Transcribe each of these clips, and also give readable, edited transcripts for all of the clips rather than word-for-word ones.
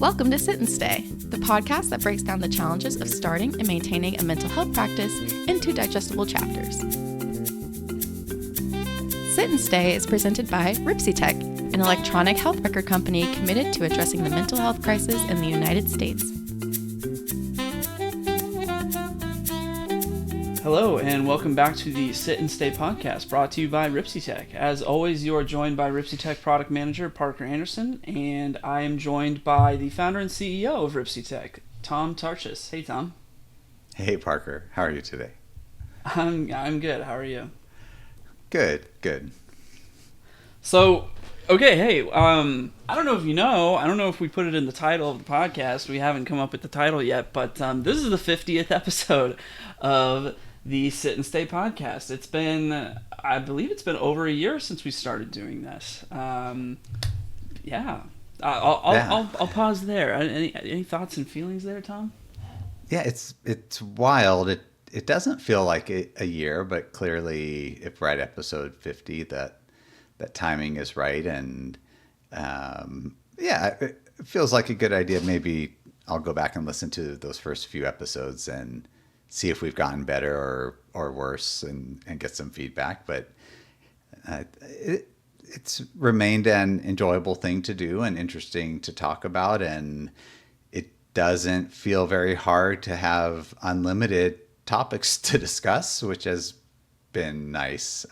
Welcome to Sit and Stay, the podcast that breaks down the challenges of starting and maintaining a mental health practice into digestible chapters. Sit and Stay is presented by RipsyTech, an electronic health record company committed to addressing the mental health crisis in the United States. Hello, and welcome back to the Sit and Stay podcast, brought to you by RipsyTech. As always, you are joined by RipsyTech Product Manager Parker Anderson, and I am joined by the founder and CEO of RipsyTech, Tom Tarchis. Hey, Tom. Hey, Parker. How are you today? I'm good. How are you? Good. So, okay, hey, I don't know if you know, I don't know if we put it in the title of the podcast. We haven't come up with the title yet, but this is the 50th episode of the Sit and Stay podcast. It's been, I believe it's been over a year since we started doing this. I'll pause there. Any thoughts and feelings there, Tom? Yeah, it's wild. It doesn't feel like a year, but clearly, if we're at episode 50, that timing is right, and it feels like a good idea. Maybe I'll go back and listen to those first few episodes and see if we've gotten better or worse, and get some feedback. But it's remained an enjoyable thing to do and interesting to talk about, and it doesn't feel very hard to have unlimited topics to discuss, which has been nice.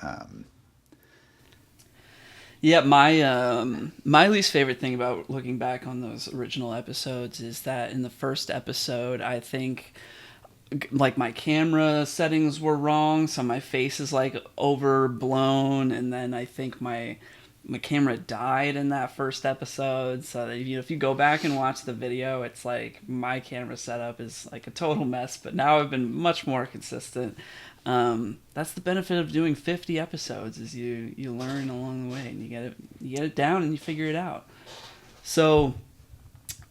Yeah, my least favorite thing about looking back on those original episodes is that in the first episode, I think like my camera settings were wrong, so my face is like overblown, and then I think my camera died in that first episode. So that, if you go back and watch the video, it's like my camera setup is like a total mess. But now I've been much more consistent. That's the benefit of doing 50 episodes, is you learn along the way, and you get it down and you figure it out. So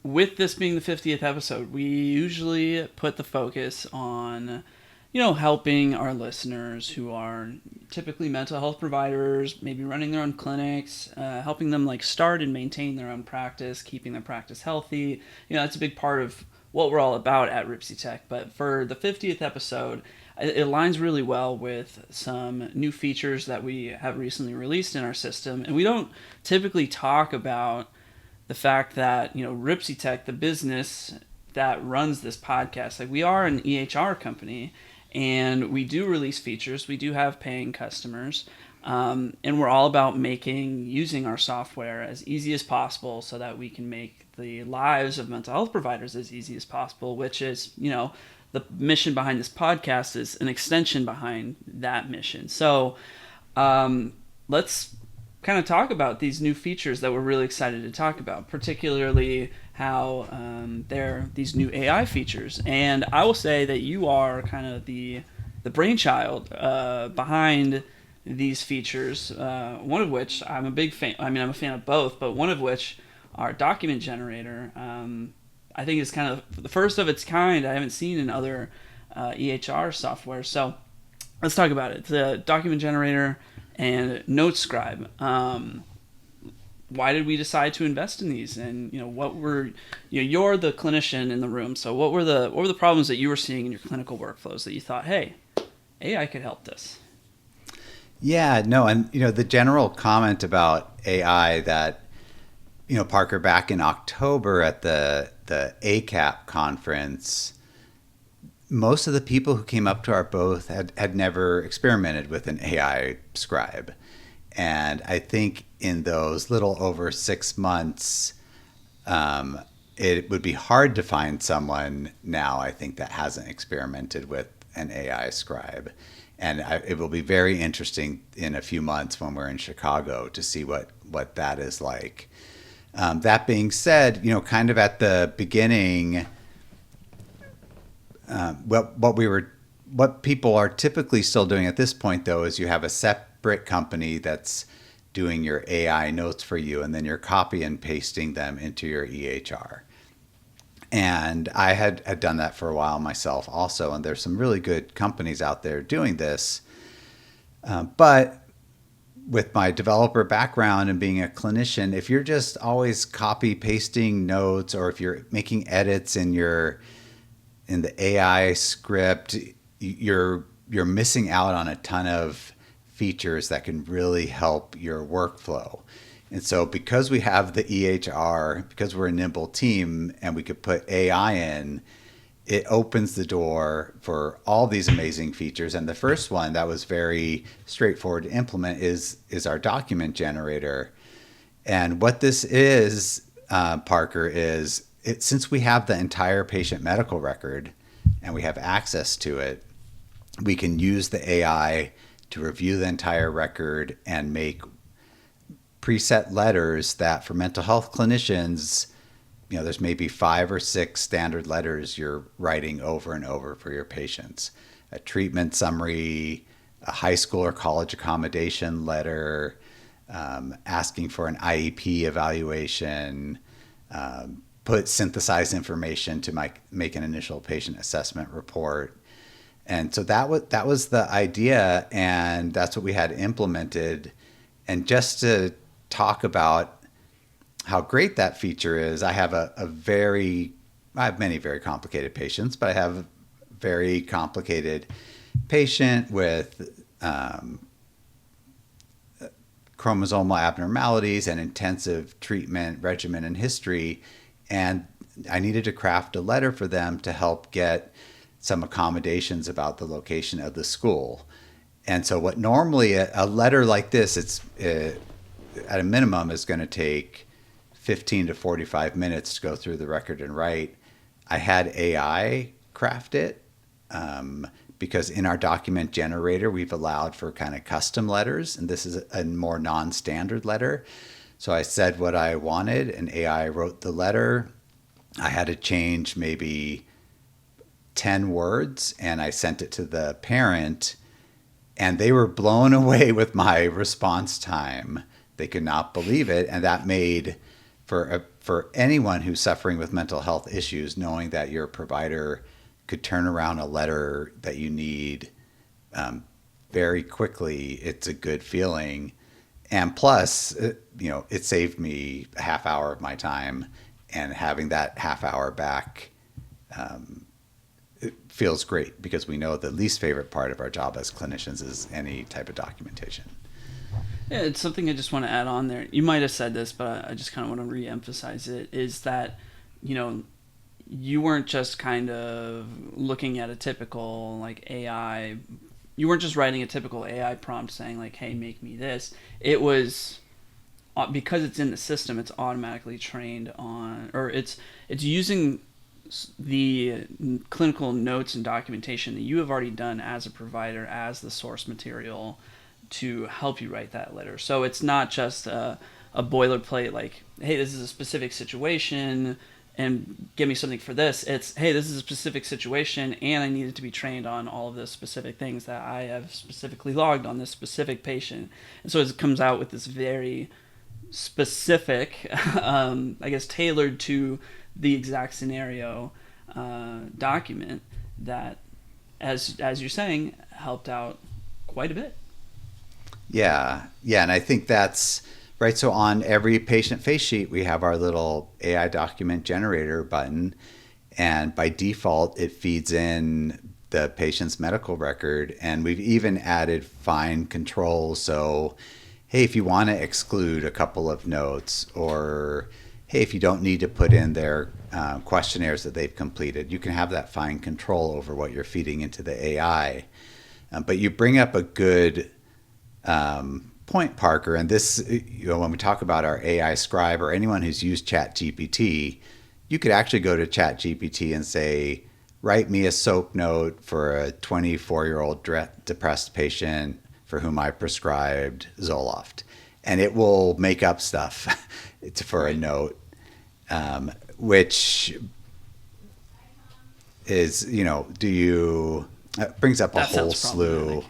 with this being the 50th episode, we usually put the focus on, helping our listeners who are typically mental health providers, maybe running their own clinics, helping them like start and maintain their own practice, keeping their practice healthy. That's a big part of what we're all about at RipsyTech. But for the 50th episode, it aligns really well with some new features that we have recently released in our system. And we don't typically talk about the fact that, RipsyTech, the business that runs this podcast, like we are an EHR company, and we do release features. We do have paying customers, and we're all about using our software as easy as possible so that we can make the lives of mental health providers as easy as possible, which is, the mission behind this podcast is an extension behind that mission. So let's kind of talk about these new features that we're really excited to talk about, particularly how they're these new AI features. And I will say that you are kind of the brainchild behind these features, one of which I'm a big fan. I'm a fan of both, but one of which, our document generator, I think is kind of the first of its kind. I haven't seen in other EHR software. So let's talk about it. The document generator and Note Scribe. Why did we decide to invest in these? And what were you're the clinician in the room. So what were the problems that you were seeing in your clinical workflows that you thought, hey, AI could help this? Yeah, no, and the general comment about AI that Parker, back in October at the ACAP conference, most of the people who came up to our booth had never experimented with an AI scribe. And I think in those little over 6 months, it would be hard to find someone now, I think, that hasn't experimented with an AI scribe. And it will be very interesting in a few months when we're in Chicago to see what that is like. That being said, kind of at the beginning, what people are typically still doing at this point, though, is you have a separate company that's doing your AI notes for you, and then you're copy and pasting them into your EHR. And I had done that for a while myself also, and there's some really good companies out there doing this. But with my developer background and being a clinician, if you're just always copy pasting notes, or if you're making edits in the AI script, you're missing out on a ton of features that can really help your workflow. And so because we have the EHR, because we're a nimble team and we could put AI in, it opens the door for all these amazing features. And the first one that was very straightforward to implement is our document generator. And what this is, Parker, is since we have the entire patient medical record and we have access to it, we can use the AI to review the entire record and make preset letters that for mental health clinicians, there's maybe 5 or 6 standard letters you're writing over and over for your patients. A treatment summary, a high school or college accommodation letter, asking for an IEP evaluation, put synthesized information to make an initial patient assessment report. And so that was the idea, and that's what we had implemented. And just to talk about how great that feature is, I have I have many very complicated patients, but I have a very complicated patient with chromosomal abnormalities and intensive treatment regimen and history. And I needed to craft a letter for them to help get some accommodations about the location of the school. And so what normally a letter like this, at a minimum is going to take 15 to 45 minutes to go through the record and write. I had AI craft it because in our document generator, we've allowed for kind of custom letters, and this is a more non-standard letter. So I said what I wanted, and AI wrote the letter. I had to change maybe 10 words, and I sent it to the parent, and they were blown away with my response time. They could not believe it, and that made for anyone who's suffering with mental health issues, knowing that your provider could turn around a letter that you need very quickly, it's a good feeling. And plus, it saved me a half hour of my time, and having that half hour back it feels great, because we know the least favorite part of our job as clinicians is any type of documentation. Yeah, it's something I just want to add on there. You might have said this, but I just kind of want to re-emphasize it, is that, you weren't just kind of looking at a typical AI, you weren't just writing a typical AI prompt saying hey, make me this. It was, because it's in the system, it's automatically trained on, or it's using the clinical notes and documentation that you have already done as a provider as the source material to help you write that letter. So it's not just a boilerplate hey, this is a specific situation and give me something for this. It's, hey, this is a specific situation and I needed to be trained on all of the specific things that I have specifically logged on this specific patient. And so it comes out with this very specific, tailored to the exact scenario document that, as you're saying, helped out quite a bit. Yeah, and I think that's right. So on every patient face sheet, we have our little AI document generator button, and by default, it feeds in the patient's medical record, and we've even added fine controls. So, hey, if you want to exclude a couple of notes, or hey, if you don't need to put in their questionnaires that they've completed, you can have that fine control over what you're feeding into the AI. But you bring up a good point, Parker, and this, when we talk about our AI Scribe or anyone who's used ChatGPT, you could actually go to ChatGPT and say, write me a SOAP note for a 24-year-old depressed patient for whom I prescribed Zoloft. And it will make up stuff for a note, which is, it brings up a whole slew.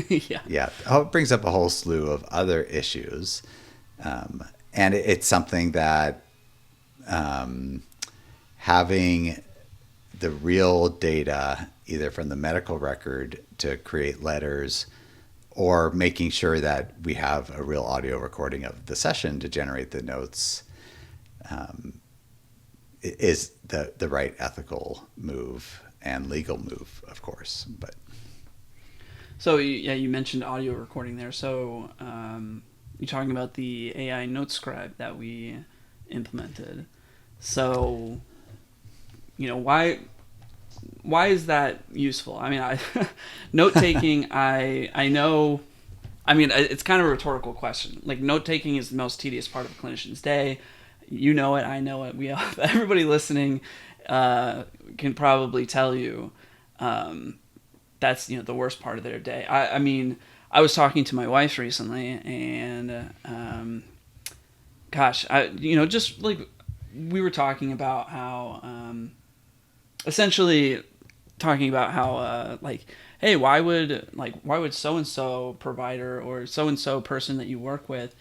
Yeah. It brings up a whole slew of other issues. And it's something that having the real data, either from the medical record to create letters, or making sure that we have a real audio recording of the session to generate the notes is the right ethical move and legal move, of course. But so yeah, you mentioned audio recording there. So you're talking about the AI note scribe that we implemented. So why is that useful? I mean, note taking. I know. I mean, it's kind of a rhetorical question. Like, note taking is the most tedious part of a clinician's day. You know it. I know it. Everybody listening can probably tell you that's the worst part of their day. I mean, I was talking to my wife recently, and gosh, just like we were talking about how essentially talking about how like, hey, why would so and so provider or so and so person that you work with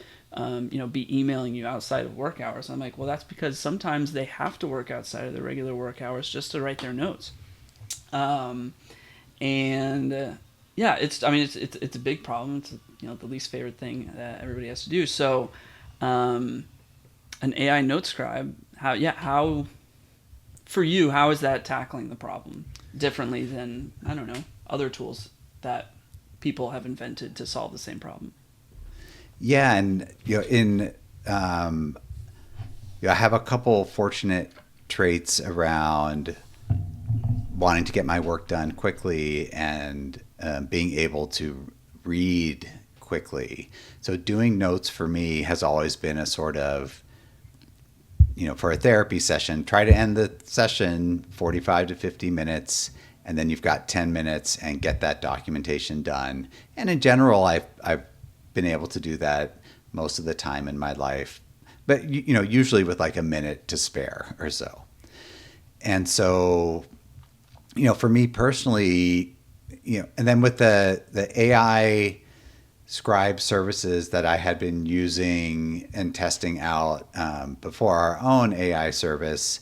be emailing you outside of work hours? I'm like, well, that's because sometimes they have to work outside of their regular work hours just to write their notes. Yeah, it's a big problem. It's the least favorite thing that everybody has to do. So an AI note scribe, how for you, how is that tackling the problem differently than, I don't know, other tools that people have invented to solve the same problem? Yeah, and I have a couple fortunate traits around wanting to get my work done quickly and being able to read quickly. So doing notes for me has always been a sort of, for a therapy session, try to end the session 45 to 50 minutes, and then you've got 10 minutes and get that documentation done. And in general, I've been able to do that most of the time in my life, but usually with like a minute to spare or so. And so, for me personally, and then with the AI Scribe services that I had been using and testing out before our own AI service,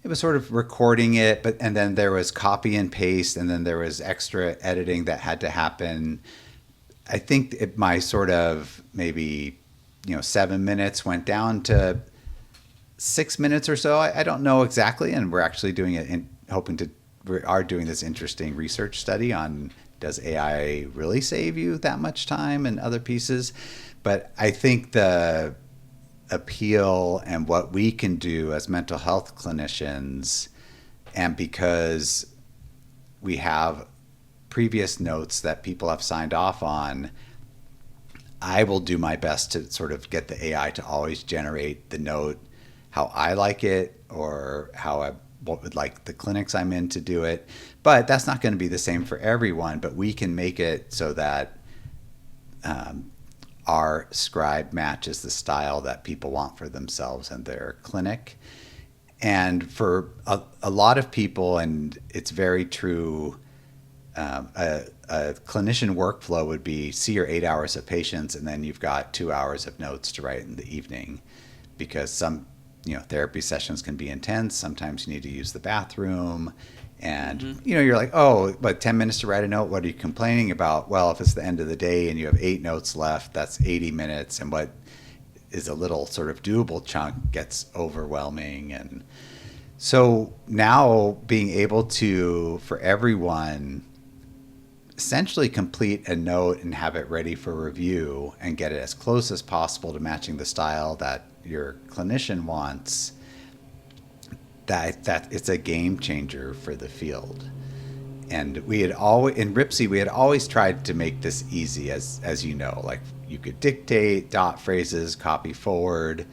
it was sort of recording it, and then there was copy and paste, and then there was extra editing that had to happen. I think my sort of maybe 7 minutes went down to 6 minutes or so. I don't know exactly, and we're actually doing it we are doing this interesting research study on, does AI really save you that much time and other pieces? But I think the appeal and what we can do as mental health clinicians, and because we have previous notes that people have signed off on, I will do my best to sort of get the AI to always generate the note how I like it, or what would like the clinics I'm in to do it. But that's not going to be the same for everyone, but we can make it so that our scribe matches the style that people want for themselves and their clinic. And for a lot of people, and it's very true, a clinician workflow would be see your 8 hours of patients, and then you've got 2 hours of notes to write in the evening, because some therapy sessions can be intense. Sometimes you need to use the bathroom, and you're like, oh, but 10 minutes to write a note, what are you complaining about? Well, if it's the end of the day and you have 8 notes left, that's 80 minutes, and what is a little sort of doable chunk gets overwhelming. And so now being able to, for everyone, essentially complete a note and have it ready for review and get it as close as possible to matching the style that your clinician wants, that it's a game changer for the field. And we had always, in Ripsy, we had always tried to make this easy, as you know, like you could dictate, dot phrases, copy forward,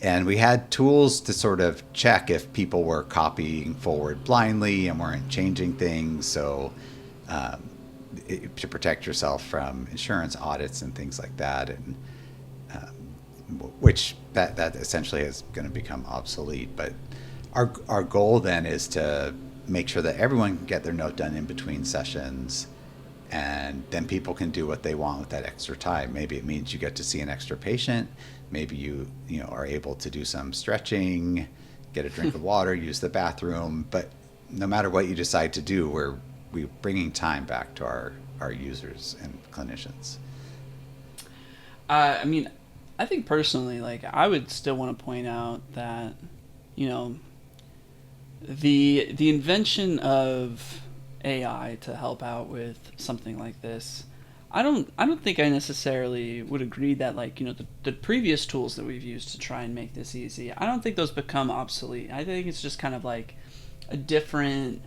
and we had tools to sort of check if people were copying forward blindly and weren't changing things. So to protect yourself from insurance audits and things like that, and which that essentially is going to become obsolete. But our goal then is to make sure that everyone can get their note done in between sessions, and then people can do what they want with that extra time. Maybe it means you get to see an extra patient. Maybe you are able to do some stretching, get a drink of water, use the bathroom. But no matter what you decide to do, we're bringing time back to our our users and clinicians? I mean, I think personally, like, I would still want to point out that, you know, the invention of AI to help out with something like this, I don't think I necessarily would agree that, like, you know, the previous tools that we've used to try and make this easy, I don't think those become obsolete. I think it's just kind of like a different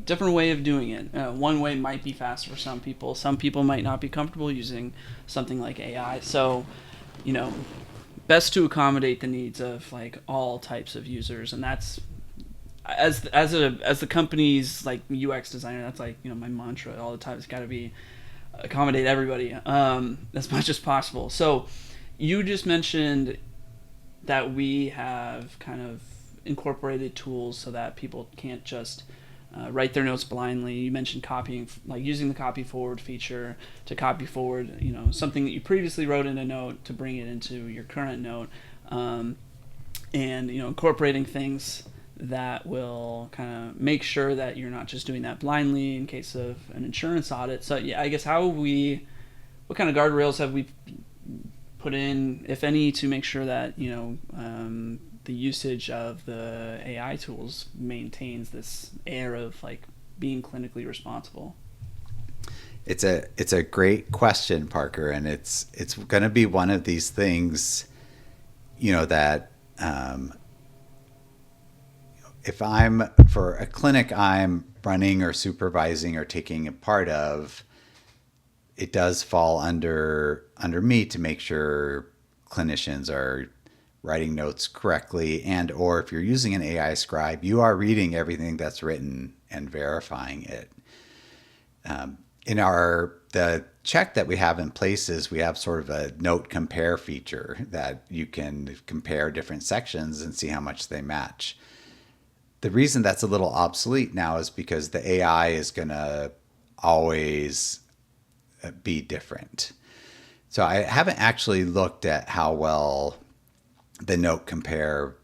way of doing it. One way might be faster for some people. Some people might not be comfortable using something like AI. So, you know, best to accommodate the needs of like all types of users, and that's as the company's like UX designer. That's like, you know, my mantra all the time. It's got to be accommodate everybody as much as possible. So, you just mentioned that we have kind of incorporated tools so that people can't just write their notes blindly. You mentioned copying, like using the copy forward feature to copy forward, you know, something that you previously wrote in a note to bring it into your current note, and, you know, incorporating things that will kind of make sure that you're not just doing that blindly in case of an insurance audit. So yeah, I guess what kind of guardrails have we put in, if any, to make sure that, you know, the usage of the AI tools maintains this air of like being clinically responsible? It's a great question, Parker, and it's going to be one of these things, you know, that if I'm for a clinic I'm running or supervising or taking a part of, it does fall under me to make sure clinicians are writing notes correctly, and or if you're using an AI scribe, you are reading everything that's written and verifying it. In the check that we have in places, we have sort of a note compare feature that you can compare different sections and see how much they match. The reason that's a little obsolete now is because the AI is going to always be different. So I haven't actually looked at how well the note compare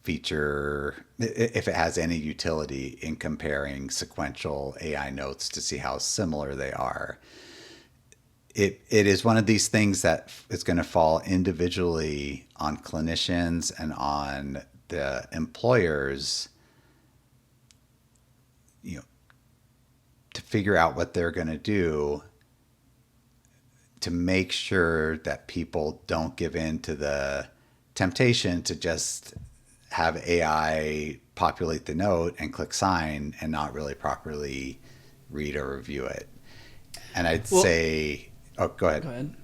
feature, if it has any utility in comparing sequential AI notes to see how similar they are. It is one of these things that is going to fall individually on clinicians and on the employers, you know, to figure out what they're going to do to make sure that people don't give in to the temptation to just have AI populate the note and click sign and not really properly read or review it. And I'd say, go ahead. Go ahead.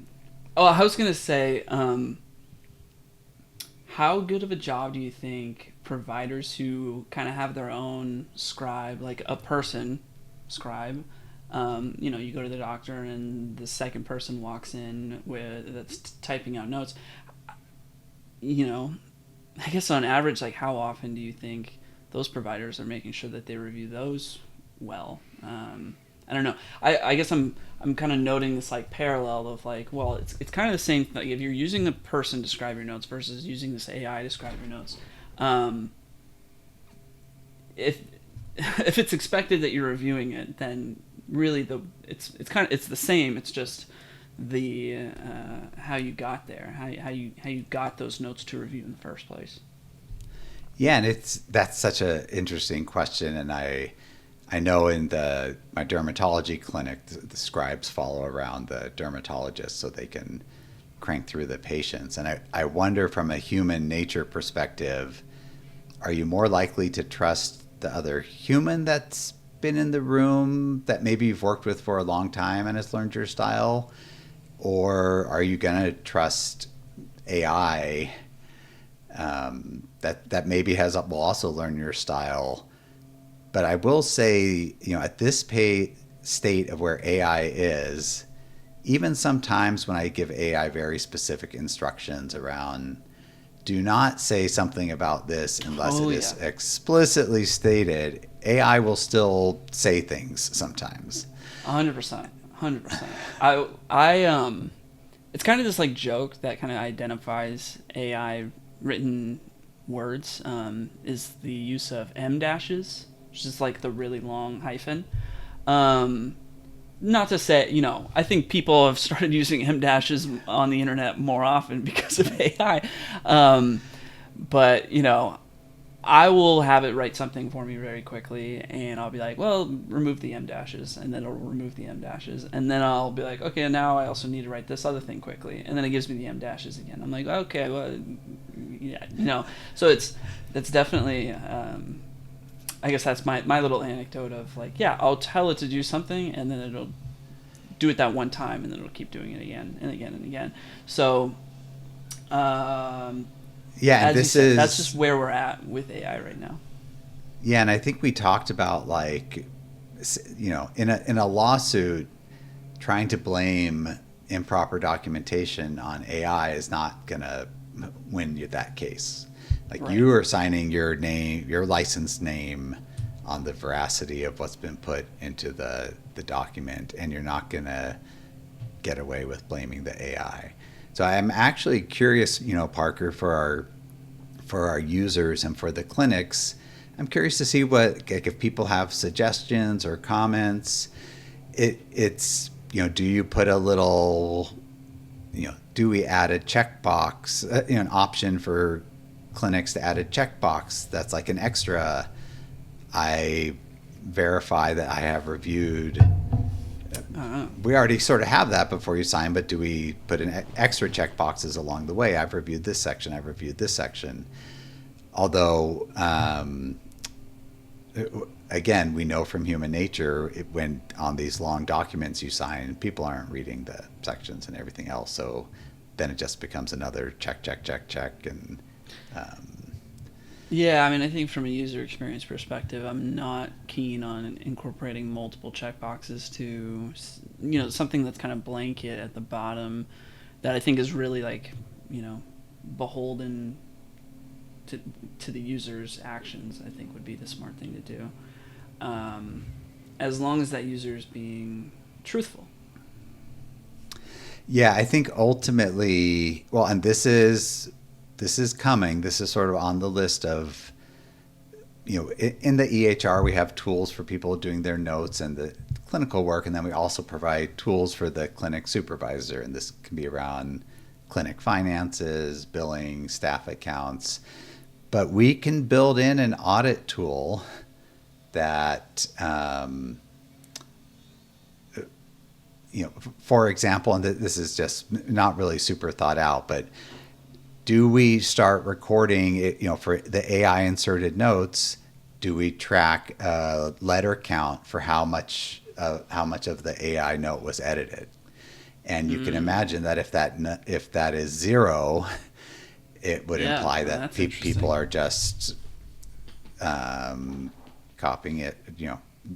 Oh, I was going to say, how good of a job do you think providers who kind of have their own scribe, like a person scribe, you know, you go to the doctor and the second person walks in that's typing out notes, you know, I guess on average, like how often do you think those providers are making sure that they review those well? I don't know. I guess I'm kind of noting this like parallel of like, well, it's kind of the same thing. If you're using a person to scribe your notes versus using this AI to scribe your notes, if it's expected that you're reviewing it, then really it's the same. It's just the how you got there, how you got those notes to review in the first place. Yeah, and that's such an interesting question, and I know in my dermatology clinic, the scribes follow around the dermatologist so they can crank through the patients. And I wonder from a human nature perspective, are you more likely to trust the other human that's been in the room that maybe you've worked with for a long time and has learned your style? Or are you going to trust AI that maybe will also learn your style? But I will say, you know, at this state of where AI is, even sometimes when I give AI very specific instructions around, do not say something about this unless it is explicitly stated, AI will still say things sometimes. 100%. I it's kind of this like joke that kind of identifies AI written words, is the use of M dashes, which is like the really long hyphen. not to say, I think people have started using M dashes on the internet more often because of AI. But, I will have it write something for me very quickly, and I'll be like, well, remove the M dashes, and then it'll remove the M dashes. And then I'll be like, okay, now I also need to write this other thing quickly. And then it gives me the M dashes again. I'm like, okay, well, yeah, So it's definitely, I guess that's my little anecdote of like, yeah, I'll tell it to do something, and then it'll do it that one time, and then it'll keep doing it again and again and again. So, yeah, and that's just where we're at with AI right now. Yeah, and I think we talked about like, in a lawsuit, trying to blame improper documentation on AI is not gonna win you that case. Like Right. You are signing your name, your license name, on the veracity of what's been put into the document, and you're not gonna get away with blaming the AI. So I'm actually curious, Parker, for our users and for the clinics. I'm curious to see what, like, if people have suggestions or comments. It's do you put a little, do we add a checkbox, an option for clinics to add a checkbox that's like an extra. I verify that I have reviewed. We already sort of have that before you sign, but do we put an extra check boxes along the way? I've reviewed this section. I've reviewed this section. Although, again, we know from human nature, when on these long documents you sign, people aren't reading the sections and everything else. So then it just becomes another check. And yeah, I mean, I think from a user experience perspective, I'm not keen on incorporating multiple checkboxes to, something that's kind of blanket at the bottom that I think is really like, beholden to the user's actions. I think would be the smart thing to do, as long as that user is being truthful. Yeah, I think ultimately, well, and this is coming. This is sort of on the list of, in the EHR, we have tools for people doing their notes and the clinical work, and then we also provide tools for the clinic supervisor, and this can be around clinic finances, billing, staff accounts. But we can build in an audit tool that, for example, and this is just not really super thought out, but do we start recording it, for the AI inserted notes? Do we track a letter count for how much of the AI note was edited? And you can imagine that if that is 0, it would imply that people are just copying it,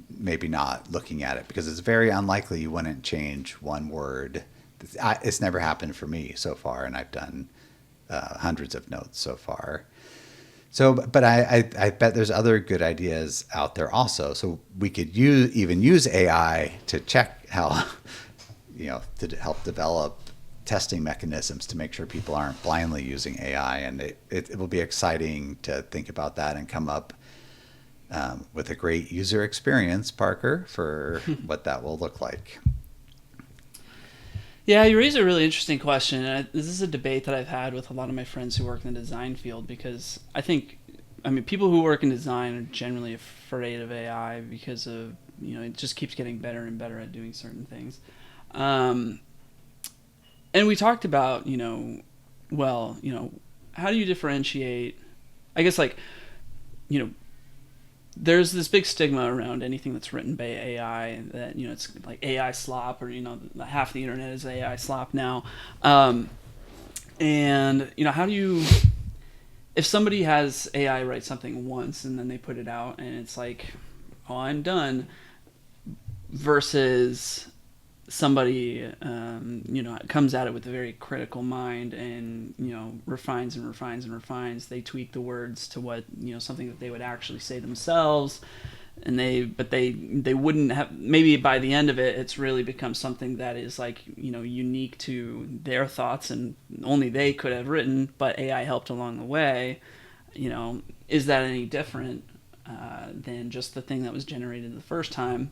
maybe not looking at it, because it's very unlikely you wouldn't change one word. It's never happened for me so far, and I've done hundreds of notes so far. So, but I bet there's other good ideas out there also. So we could even use AI to check how, to help develop testing mechanisms to make sure people aren't blindly using AI. And it will be exciting to think about that and come up with a great user experience, Parker, for what that will look like. Yeah, you raise a really interesting question. And this is a debate that I've had with a lot of my friends who work in the design field, because people who work in design are generally afraid of AI because of, it just keeps getting better and better at doing certain things. And we talked about, how do you differentiate, I guess, there's this big stigma around anything that's written by AI that, it's like AI slop, or, half the internet is AI slop now. And, how do you, if somebody has AI write something once and then they put it out and it's like, oh, I'm done, versus somebody, comes at it with a very critical mind and, refines and refines and refines. They tweak the words to what, something that they would actually say themselves. And they wouldn't have, maybe by the end of it, it's really become something that is like, unique to their thoughts and only they could have written, but AI helped along the way. Is that any different than just the thing that was generated the first time?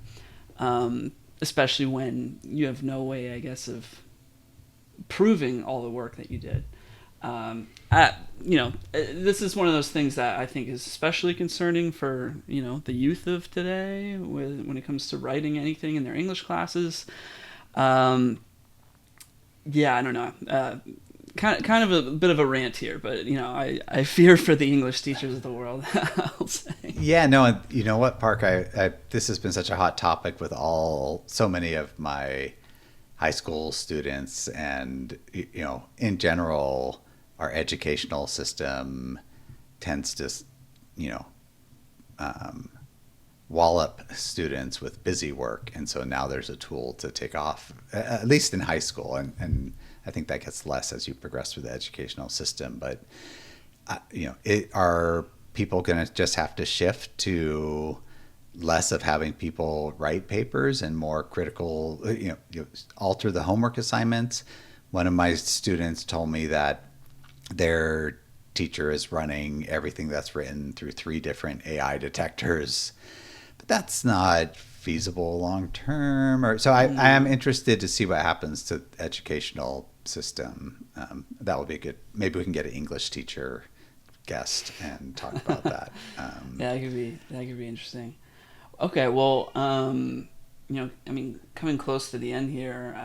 especially when you have no way, I guess, of proving all the work that you did. This is one of those things that I think is especially concerning for, the youth of today when it comes to writing anything in their English classes. Yeah, I don't know. Kind of a bit of a rant here, but I fear for the English teachers of the world. I'll say. Yeah, no, and you know what, Park? This has been such a hot topic with so many of my high school students, and in general, our educational system tends to, wallop students with busy work, and so now there's a tool to take off, at least in high school, and I think that gets less as you progress through the educational system. But are people going to just have to shift to less of having people write papers and more critical, alter the homework assignments? One of my students told me that their teacher is running everything that's written through 3 different AI detectors, but that's not feasible long term. So I am interested to see what happens to the educational system. That would be good. Maybe we can get an English teacher guest and talk about that. Yeah, that could be interesting. Okay, well, coming close to the end here,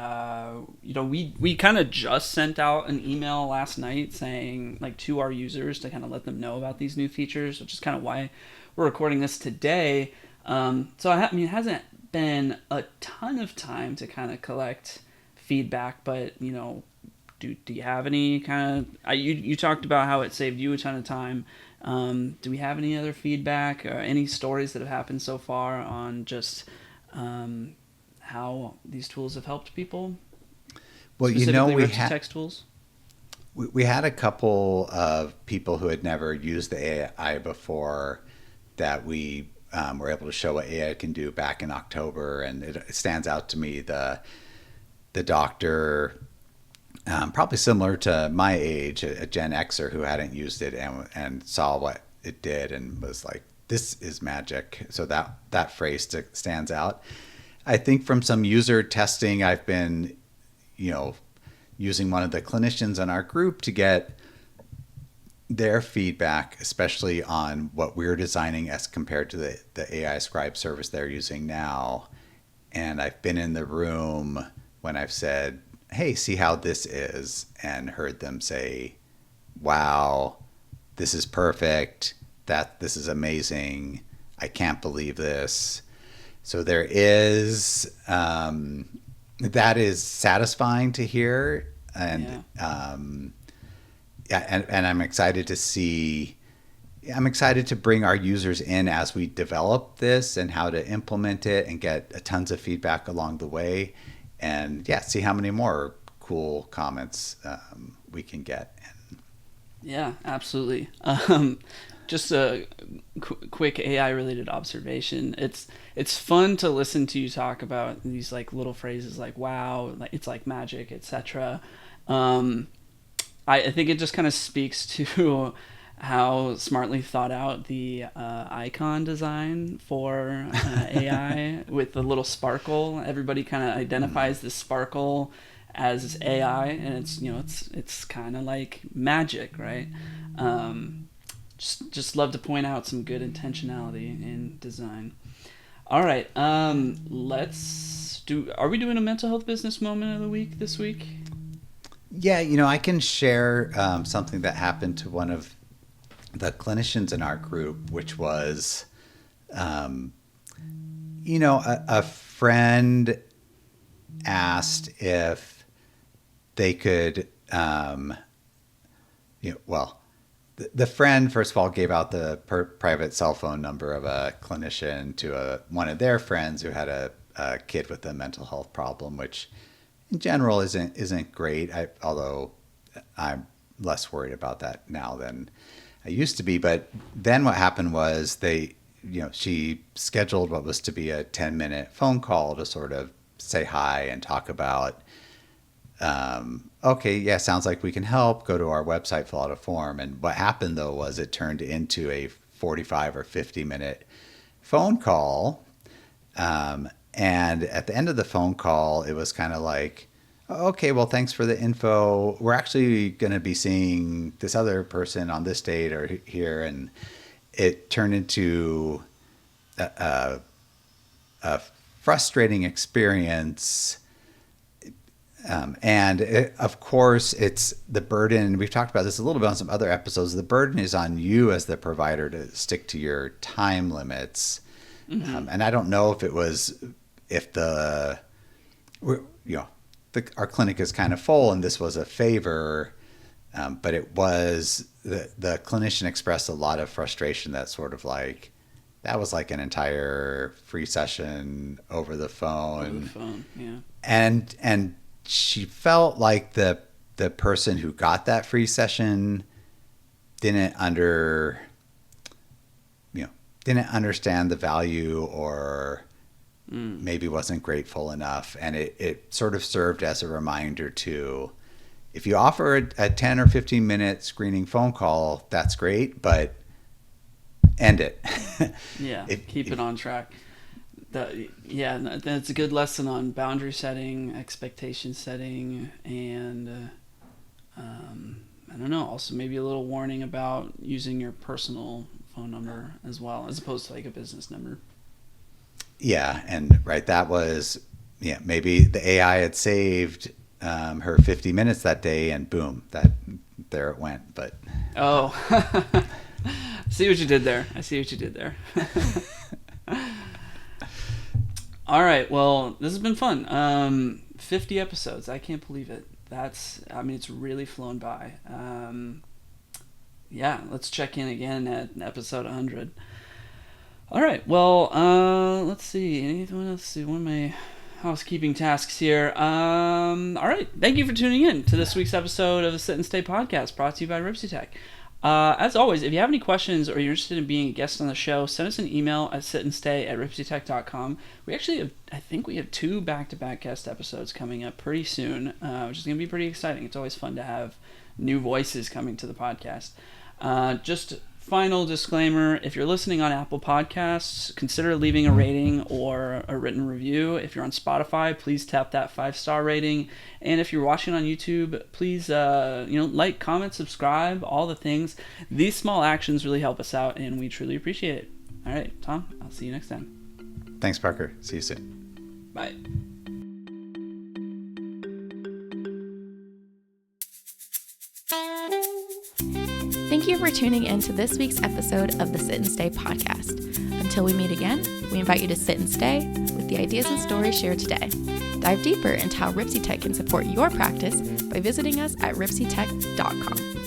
we kind of just sent out an email last night saying, to our users to kind of let them know about these new features, which is kind of why we're recording this today. So it hasn't been a ton of time to kind of collect feedback, but do you have any kind of? You talked about how it saved you a ton of time. Do we have any other feedback or any stories that have happened so far on just how these tools have helped people? Well, we had text tools. We had a couple of people who had never used the AI before that we were able to show what AI can do back in October, and it stands out to me. The doctor, probably similar to my age, a Gen Xer who hadn't used it and saw what it did and was like, "This is magic." So that phrase stands out. I think from some user testing, I've been, using one of the clinicians in our group to get their feedback, especially on what we're designing as compared to the AI Scribe service they're using now. And I've been in the room when I've said, "Hey, see how this is," and heard them say, "Wow, this is perfect. This is amazing. I can't believe this." So there is, that is satisfying to hear. And, and I'm excited to see, I'm excited to bring our users in as we develop this and how to implement it and get tons of feedback along the way. And see how many more cool comments we can get. Yeah, absolutely. Just a quick AI-related observation. It's fun to listen to you talk about these little phrases like "wow," it's like magic, etc. I think it just kind of speaks to how smartly thought out the icon design for AI with the little sparkle. Everybody kind of identifies this sparkle as AI, and it's kind of like magic, right? Just love to point out some good intentionality in design. All right, let's do. Are we doing a mental health business moment of the week this week? Yeah, I can share something that happened to one of the clinicians in our group, which was, a friend asked if they could, the friend, first of all, gave out the private cell phone number of a clinician to one of their friends who had a kid with a mental health problem, which in general isn't great. Although I'm less worried about that now than I used to be. But then what happened was she scheduled what was to be a 10-minute phone call to sort of say hi and talk about, okay, yeah, sounds like we can help. Go to our website, fill out a form. And what happened, though, was it turned into a 45 or 50-minute phone call. And at the end of the phone call, it was kind of like, okay, well, thanks for the info. We're actually going to be seeing this other person on this date or here. And it turned into a frustrating experience. Of course, it's the burden. We've talked about this a little bit on some other episodes. The burden is on you as the provider to stick to your time limits. Mm-hmm. And I don't know if our clinic is kind of full and this was a favor, but it was the clinician expressed a lot of frustration that sort of like, that was like an entire free session over the phone. Over the phone, yeah. And she felt like the person who got that free session didn't understand the value, or maybe wasn't grateful enough. And it sort of served as a reminder to, if you offer a 10 or 15 minute screening phone call, that's great, but end it. Yeah, keep it on track. That's a good lesson on boundary setting, expectation setting, and I don't know, also maybe a little warning about using your personal phone number as well, as opposed to like a business number. Yeah, and right, that was, maybe the AI had saved her 50 minutes that day, and boom, there it went. But oh, I see what you did there. All right, well, this has been fun. 50 episodes, I can't believe it. It's really flown by. Let's check in again at episode 100. All right, well, let's see. Anyone else? See one of my housekeeping tasks here. All right, thank you for tuning in to this week's episode of the Sit and Stay podcast, brought to you by RipsyTech. As always, if you have any questions or you're interested in being a guest on the show, send us an email at sitandstay@ripsytech.com. We actually I think we have 2 back-to-back guest episodes coming up pretty soon, which is going to be pretty exciting. It's always fun to have new voices coming to the podcast. Just final disclaimer, if you're listening on Apple Podcasts, consider leaving a rating or a written review. If you're on Spotify, please tap that 5-star rating. And if you're watching on YouTube, please like, comment, subscribe, all the things. These small actions really help us out, and we truly appreciate it. All right, Tom, I'll see you next time. Thanks, Parker. See you soon. Bye. Thank you for tuning in to this week's episode of the Sit and Stay podcast. Until we meet again, we invite you to sit and stay with the ideas and stories shared today. Dive deeper into how RipsyTech can support your practice by visiting us at RipsyTech.com.